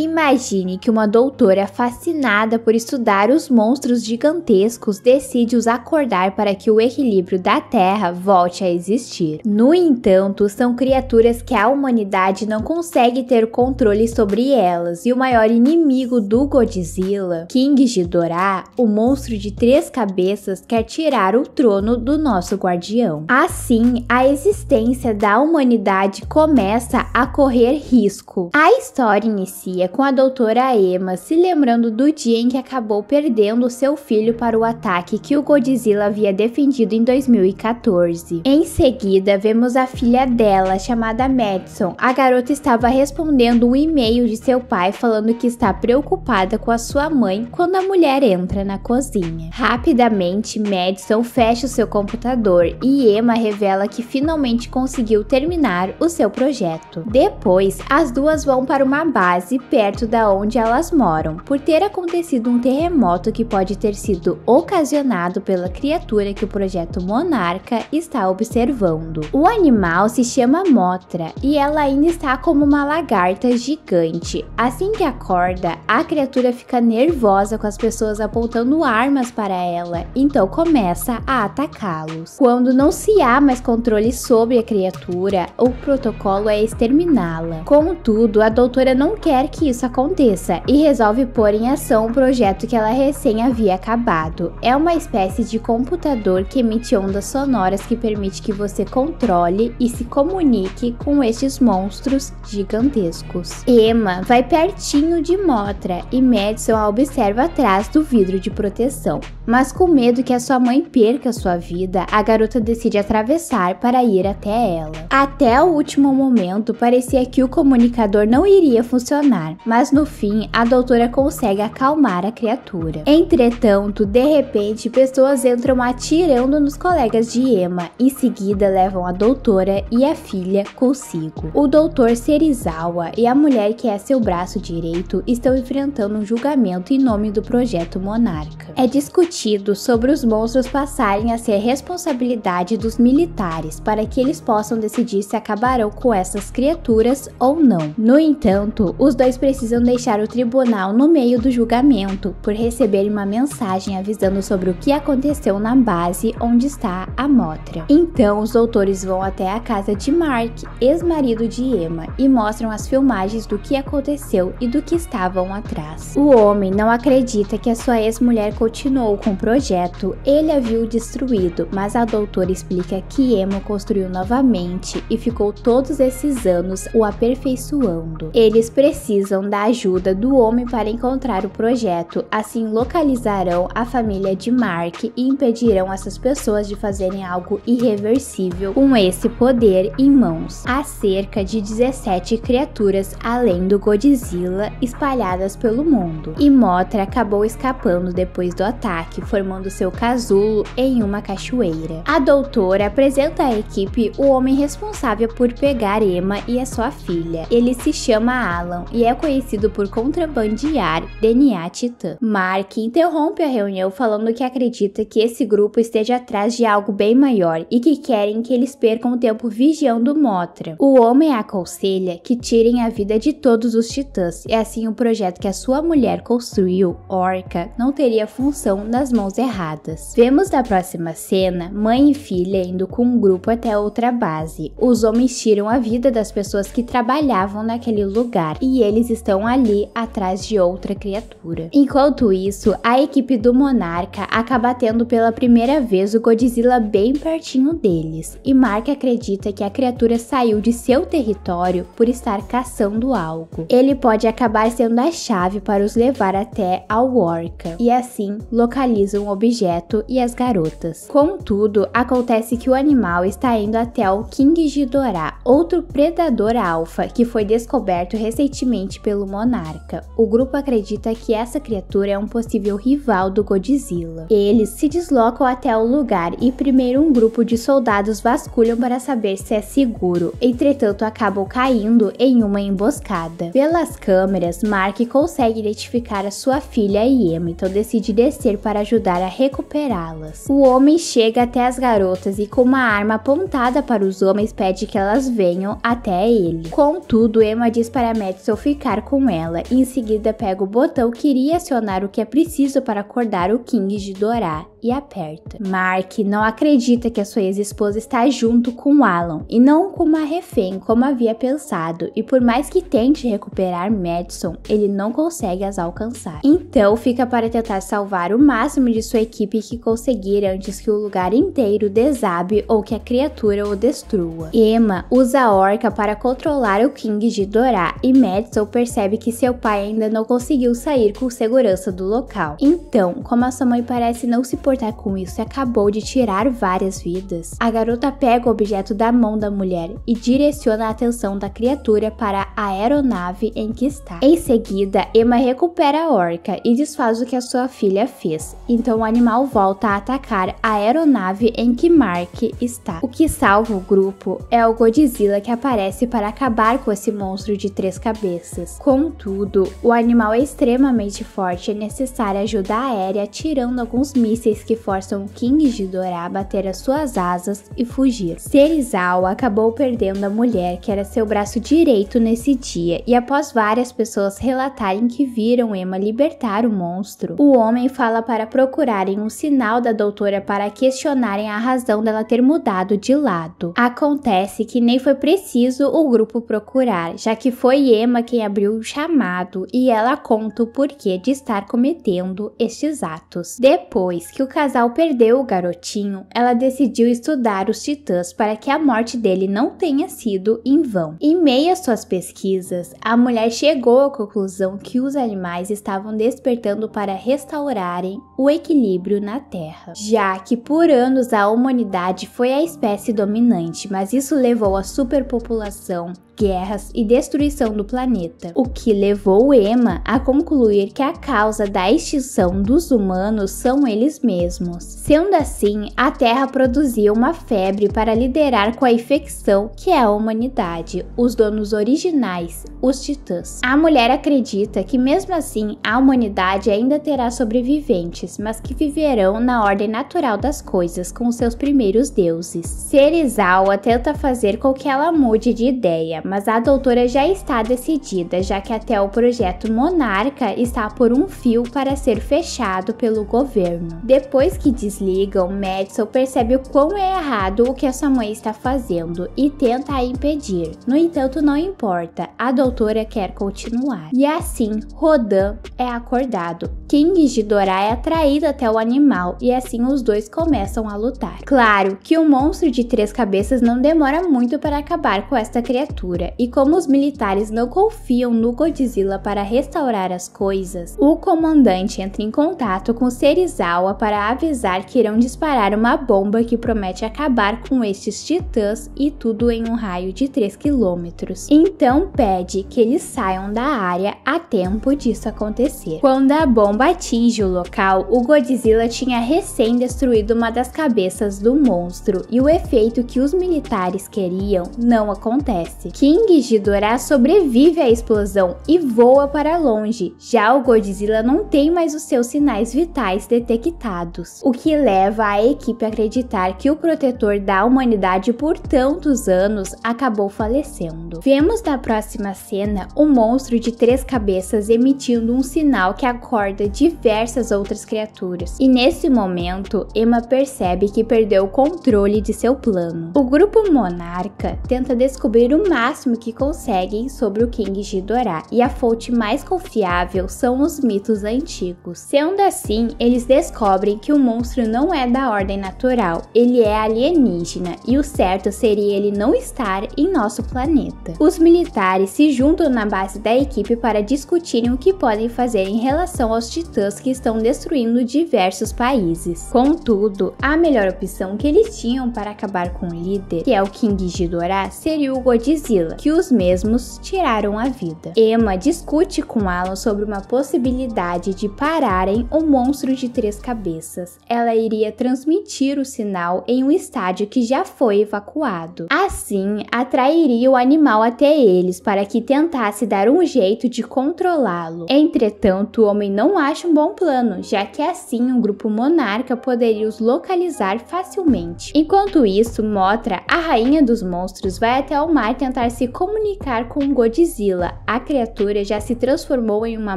Imagine que uma doutora fascinada por estudar os monstros gigantescos decide os acordar para que o equilíbrio da Terra volte a existir. No entanto, são criaturas que a humanidade não consegue ter controle sobre elas, e o maior inimigo do Godzilla, King Ghidorah, o monstro de 3 cabeças, quer tirar o trono do nosso guardião. Assim, a existência da humanidade começa a correr risco. A história inicia com a doutora Emma se lembrando do dia em que acabou perdendo seu filho para o ataque que o Godzilla havia defendido em 2014. Em seguida, vemos a filha dela, chamada Madison. A garota estava respondendo um e-mail de seu pai falando que está preocupada com a sua mãe quando a mulher entra na cozinha. Rapidamente, Madison fecha o seu computador e Emma revela que finalmente conseguiu terminar o seu projeto. Depois, as duas vão para uma base perto da onde elas moram, por ter acontecido um terremoto que pode ter sido ocasionado pela criatura que o projeto Monarca está observando. O animal se chama Mothra e ela ainda está como uma lagarta gigante. Assim que acorda, a criatura fica nervosa com as pessoas apontando armas para ela, então começa a atacá-los. Quando não se há mais controle sobre a criatura, o protocolo é exterminá-la. Contudo, a doutora não quer que isso aconteça e resolve pôr em ação um projeto que ela recém havia acabado. É uma espécie de computador que emite ondas sonoras que permite que você controle e se comunique com estes monstros gigantescos. Emma vai pertinho de Mothra e Madison a observa atrás do vidro de proteção. Mas com medo que a sua mãe perca sua vida, a garota decide atravessar para ir até ela. Até o último momento, parecia que o comunicador não iria funcionar, mas no fim, a doutora consegue acalmar a criatura. Entretanto, de repente, pessoas entram atirando nos colegas de Emma, em seguida levam a doutora e a filha consigo. O doutor Serizawa e a mulher que é seu braço direito estão enfrentando um julgamento em nome do projeto Monarca. É discutido sobre os monstros passarem a ser responsabilidade dos militares para que eles possam decidir se acabarão com essas criaturas ou não. No entanto, os dois precisam deixar o tribunal no meio do julgamento por receberem uma mensagem avisando sobre o que aconteceu na base onde está a Mothra. Então, os doutores vão até a casa de Mark, ex-marido de Emma, e mostram as filmagens do que aconteceu e do que estavam atrás. O homem não acredita que a sua ex-mulher continuou com o projeto, ele a viu destruído, mas a doutora explica que Emma construiu novamente e ficou todos esses anos o aperfeiçoando. Eles precisam da ajuda do homem para encontrar o projeto, assim localizarão a família de Mark e impedirão essas pessoas de fazerem algo irreversível com esse poder em mãos. Há cerca de 17 criaturas além do Godzilla espalhadas pelo mundo, e Mothra acabou escapando depois do ataque, formando seu casulo em uma cachoeira. A doutora apresenta à equipe o homem responsável por pegar Emma e a sua filha. Ele se chama Alan e é conhecido por contrabandear DNA Titã. Mark interrompe a reunião falando que acredita que esse grupo esteja atrás de algo bem maior e que querem que eles percam tempo vigiando Mothra. O homem aconselha que tirem a vida de todos os titãs e assim o projeto que a sua mulher construiu, Orca, não teria função nas mãos erradas. Vemos na próxima cena mãe e filha indo com um grupo até outra base. Os homens tiram a vida das pessoas que trabalhavam naquele lugar e eles estão ali atrás de outra criatura. Enquanto isso, a equipe do Monarca acaba tendo pela primeira vez o Godzilla bem pertinho deles, e Mark acredita que a criatura saiu de seu território por estar caçando algo. Ele pode acabar sendo a chave para os levar até ao Orca, e assim localizam o objeto e as garotas. Contudo, acontece que o animal está indo até o King Ghidorah, outro predador alfa que foi descoberto recentemente pelo Monarca. O grupo acredita que essa criatura é um possível rival do Godzilla. Eles se deslocam até o lugar e primeiro um grupo de soldados vasculham para saber se é seguro, entretanto acabam caindo em uma emboscada. Pelas câmeras, Mark consegue identificar a sua filha e Emma, então decide descer para ajudar a recuperá-las. O homem chega até as garotas e com uma arma apontada para os homens pede que elas venham até ele. Contudo, Emma diz para Madison ficar lutar com ela e em seguida pega o botão que iria acionar o que é preciso para acordar o King Ghidorah e aperta. Mark não acredita que a sua ex-esposa está junto com Alan e não com uma refém como havia pensado, e por mais que tente recuperar Madison, ele não consegue as alcançar. Então fica para tentar salvar o máximo de sua equipe que conseguir antes que o lugar inteiro desabe ou que a criatura o destrua. Emma usa a orca para controlar o King Ghidorah e Madison percebe que seu pai ainda não conseguiu sair com segurança do local. Então, como a sua mãe parece não se importar com isso e acabou de tirar várias vidas, a garota pega o objeto da mão da mulher e direciona a atenção da criatura para a aeronave em que está. Em seguida, Emma recupera a orca e desfaz o que a sua filha fez. Então o animal volta a atacar a aeronave em que Mark está. O que salva o grupo é o Godzilla que aparece para acabar com esse monstro de 3 cabeças. Contudo, o animal é extremamente forte e é necessária ajuda aérea tirando alguns mísseis que forçam o King Ghidorah a bater as suas asas e fugir. Serizawa acabou perdendo a mulher que era seu braço direito nesse dia e após várias pessoas relatarem que viram Emma libertar o monstro, o homem fala para procurarem um sinal da doutora para questionarem a razão dela ter mudado de lado. Acontece que nem foi preciso o grupo procurar, já que foi Emma quem abriu o chamado e ela conta o porquê de estar cometendo estes atos. Depois que o casal perdeu o garotinho, ela decidiu estudar os titãs para que a morte dele não tenha sido em vão. Em meio às suas pesquisas, a mulher chegou à conclusão que os animais estavam despertando para restaurarem o equilíbrio na Terra, já que por anos a humanidade foi a espécie dominante, mas isso levou à superpopulação, guerras e destruição do planeta, o que levou Emma a concluir que a causa da extinção dos humanos são eles mesmos. Sendo assim, a Terra produziu uma febre para liderar com a infecção que é a humanidade, os donos originais, os titãs. A mulher acredita que mesmo assim a humanidade ainda terá sobreviventes, mas que viverão na ordem natural das coisas com seus primeiros deuses. Serizawa tenta fazer com que ela mude de ideia, mas a doutora já está decidida, já que até o projeto Monarca está por um fio para ser fechado pelo governo. Depois que desligam, Madison percebe o quão é errado o que a sua mãe está fazendo e tenta a impedir. No entanto, não importa, a doutora quer continuar. E assim, Rodan é acordado. King Ghidorah é atraído até o animal e assim os dois começam a lutar. Claro que o monstro de 3 cabeças não demora muito para acabar com esta criatura, e como os militares não confiam no Godzilla para restaurar as coisas, o comandante entra em contato com Serizawa para avisar que irão disparar uma bomba que promete acabar com estes titãs e tudo em um raio de 3 quilômetros. Então pede que eles saiam da área a tempo disso acontecer. Quando a bomba atinge o local, o Godzilla tinha recém destruído uma das cabeças do monstro e o efeito que os militares queriam não acontece. King Ghidorah sobrevive à explosão e voa para longe, já o Godzilla não tem mais os seus sinais vitais detectados, o que leva a equipe a acreditar que o protetor da humanidade por tantos anos acabou falecendo. Vemos na próxima cena o monstro de 3 cabeças emitindo um sinal que acorda diversas outras criaturas, e nesse momento Emma percebe que perdeu o controle de seu plano. O grupo Monarca tenta descobrir o máximo que conseguem sobre o King Ghidorah, e a fonte mais confiável são os mitos antigos. Sendo assim, eles descobrem que o monstro não é da ordem natural, ele é alienígena, e o certo seria ele não estar em nosso planeta. Os militares se juntam na base da equipe para discutirem o que podem fazer em relação aos titãs que estão destruindo diversos países. Contudo, a melhor opção que eles tinham para acabar com o líder, que é o King Ghidorah, seria o Godzilla, que os mesmos tiraram a vida. Emma discute com Alan sobre uma possibilidade de pararem o monstro de 3 cabeças. Ela iria transmitir o sinal em um estádio que já foi evacuado. Assim, atrairia o animal até eles para que tentasse dar um jeito de controlá-lo. Entretanto, o homem não acha um bom plano, já que assim o grupo Monarca poderia os localizar facilmente. Enquanto isso, Mothra, a rainha dos monstros, vai até o mar tentar se comunicar com Godzilla. A criatura já se transformou em uma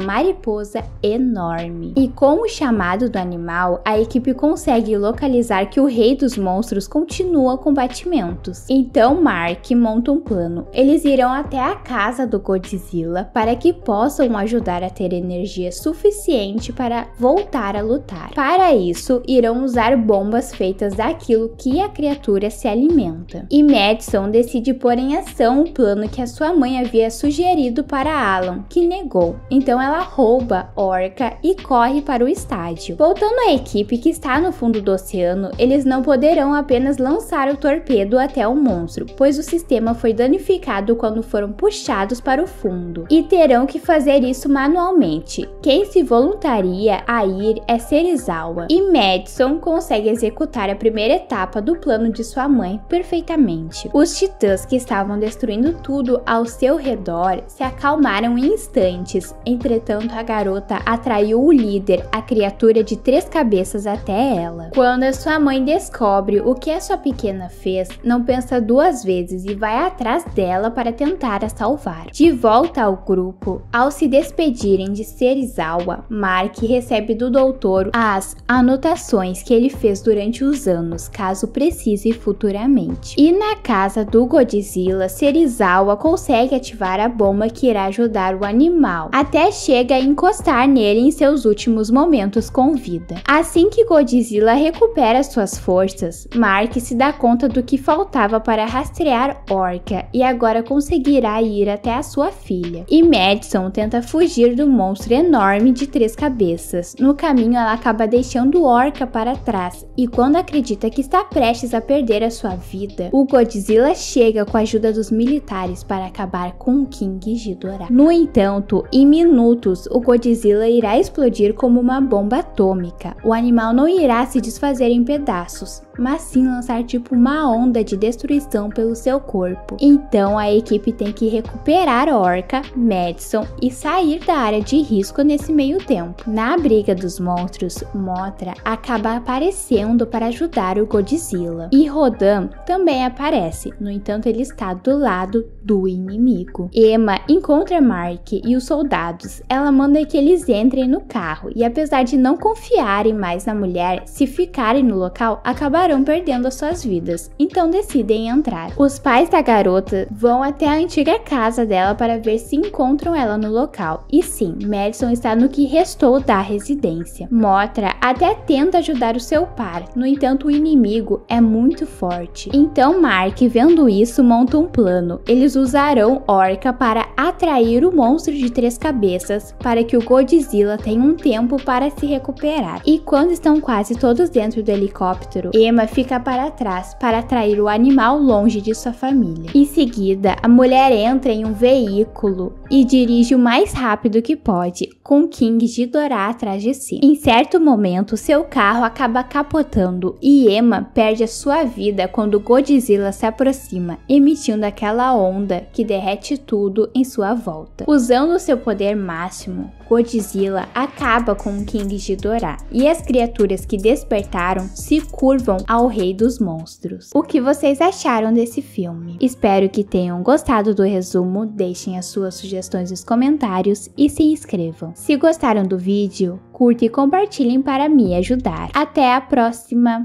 mariposa enorme. E com o chamado do animal, a equipe consegue localizar que o rei dos monstros continua com batimentos. Então Mark monta um plano. Eles irão até a casa do Godzilla para que possam ajudar a ter energia suficiente para voltar a lutar. Para isso, irão usar bombas feitas daquilo que a criatura se alimenta. E Madison decide pôr em ação o plano que a sua mãe havia sugerido para Alan, que negou. Então ela rouba Orca e corre para o estádio. Voltando à equipe que está no fundo do oceano, eles não poderão apenas lançar o torpedo até o monstro, pois o sistema foi danificado quando foram puxados para o fundo, e terão que fazer isso manualmente. Quem se voluntaria a ir é Serizawa, e Madison consegue executar a primeira etapa do plano de sua mãe perfeitamente. Os titãs que estavam destruindo tudo ao seu redor se acalmaram em instantes. Entretanto, a garota atraiu o líder, a criatura de 3 cabeças, até ela. Quando a sua mãe descobre o que a sua pequena fez, não pensa 2 vezes e vai atrás dela para tentar a salvar. De volta ao grupo, ao se despedirem de Serizawa, Mark recebe do doutor as anotações que ele fez durante os anos, caso precise futuramente. E na casa do Godzilla, Serizawa consegue ativar a bomba que irá ajudar o animal, até chega a encostar nele em seus últimos momentos com vida. Assim que Godzilla recupera suas forças, Mark se dá conta do que faltava para rastrear Orca e agora conseguirá ir até a sua filha. E Madison tenta fugir do monstro enorme de 3 cabeças. No caminho, ela acaba deixando Orca para trás e quando acredita que está prestes a perder a sua vida, o Godzilla chega com a ajuda dos militares para acabar com o King Ghidorah. No entanto, em minutos, o Godzilla irá explodir como uma bomba atômica. O animal não irá se desfazer em pedaços, mas sim lançar tipo uma onda de destruição pelo seu corpo. Então a equipe tem que recuperar Orca, Madison e sair da área de risco nesse meio tempo. Na briga dos monstros, Mothra acaba aparecendo para ajudar o Godzilla. E Rodan também aparece, no entanto ele está do lado do inimigo. Emma encontra Mark e os soldados. Ela manda que eles entrem no carro e apesar de não confiarem mais na mulher, se ficarem no local, acabarão perdendo as suas vidas. Então decidem entrar. Os pais da garota vão até a antiga casa dela para ver se encontram ela no local. E sim, Madison está no que restou da residência. Mothra até tenta ajudar o seu par, no entanto o inimigo é muito forte. Então Mark, vendo isso, monta um plano. Eles usarão Orca para atrair o monstro de 3 cabeças para que o Godzilla tenha um tempo para se recuperar. E quando estão quase todos dentro do helicóptero, Emma fica para trás para atrair o animal longe de sua família. Em seguida, a mulher entra em um veículo e dirige o mais rápido que pode, com King Ghidorah atrás de si. Em certo momento, seu carro acaba capotando e Emma perde a sua vida quando Godzilla se aproxima, emitindo aquela onda que derrete tudo em sua volta. Usando seu poder máximo, Godzilla acaba com o King Ghidorah e as criaturas que despertaram se curvam ao rei dos monstros. O que vocês acharam desse filme? Espero que tenham gostado do resumo, deixem as suas sugestões nos comentários e se inscrevam. Se gostaram do vídeo, curtem e compartilhem para me ajudar. Até a próxima!